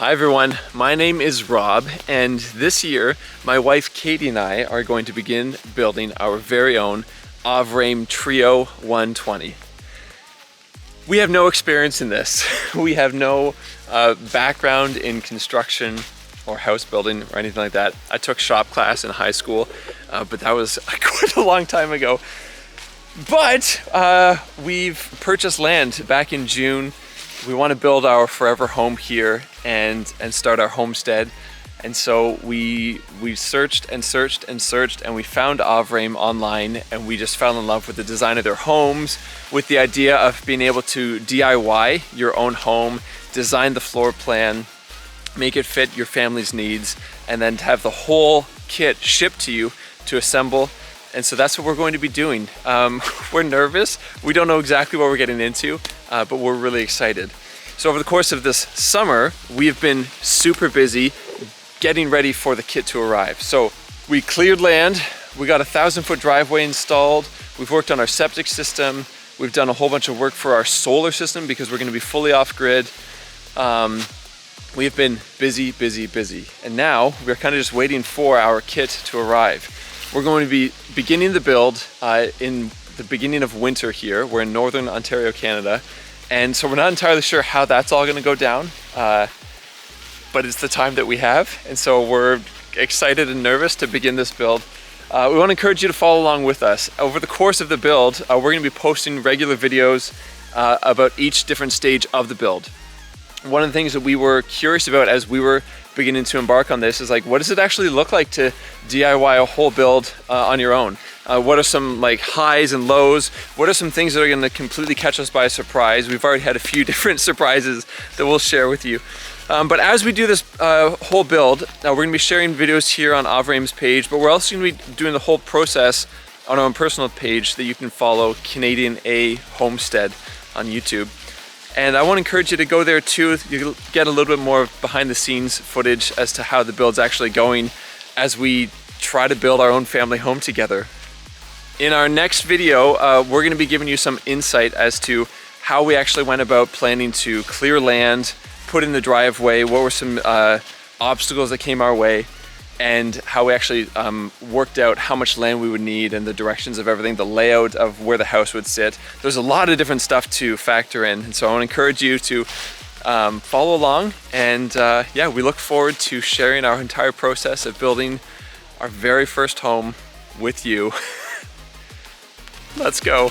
Hi everyone, my name is Rob, and this year my wife Katie and I are going to begin building our very own Avrame TRIO 120. We have no experience in this. We have no background in construction or house building or anything like that. I took shop class in high school, but that was quite a long time ago. But we've purchased land back in June. We want to build our forever home here and start our homestead. And so we searched and searched and searched, and we found Avrame online, and we just fell in love with the design of their homes, with the idea of being able to DIY your own home, design the floor plan, make it fit your family's needs, and then to have the whole kit shipped to you to assemble. And so that's what we're going to be doing. We're nervous. We don't know exactly what we're getting into, but we're really excited. So over the course of this summer, we've been super busy getting ready for the kit to arrive. So we cleared land, we got a 1,000-foot driveway installed, we've worked on our septic system, we've done a whole bunch of work for our solar system because we're gonna be fully off-grid. We've been busy, busy, busy. And now we're kind of just waiting for our kit to arrive. We're going to be beginning the build in the beginning of winter here. We're in Northern Ontario, Canada. And so we're not entirely sure how that's all gonna go down, but it's the time that we have. And so we're excited and nervous to begin this build. We wanna encourage you to follow along with us. Over the course of the build, we're gonna be posting regular videos about each different stage of the build. One of the things that we were curious about as we were beginning to embark on this is like, what does it actually look like to DIY a whole build on your own? What are some like highs and lows? What are some things that are gonna completely catch us by surprise? We've already had a few different surprises that we'll share with you. But as we do this whole build, we're gonna be sharing videos here on Avrame's page, but we're also gonna be doing the whole process on our own personal page that you can follow, Canadian A Homestead on YouTube. And I want to encourage you to go there too. You'll get a little bit more behind the scenes footage as to how the build's actually going as we try to build our own family home together. In our next video, we're going to be giving you some insight as to how we actually went about planning to clear land, put in the driveway, what were some obstacles that came our way, and how we actually worked out how much land we would need and the directions of everything, the layout of where the house would sit. There's a lot of different stuff to factor in, and so I want to encourage you to follow along, and yeah, we look forward to sharing our entire process of building our very first home with you. Let's go.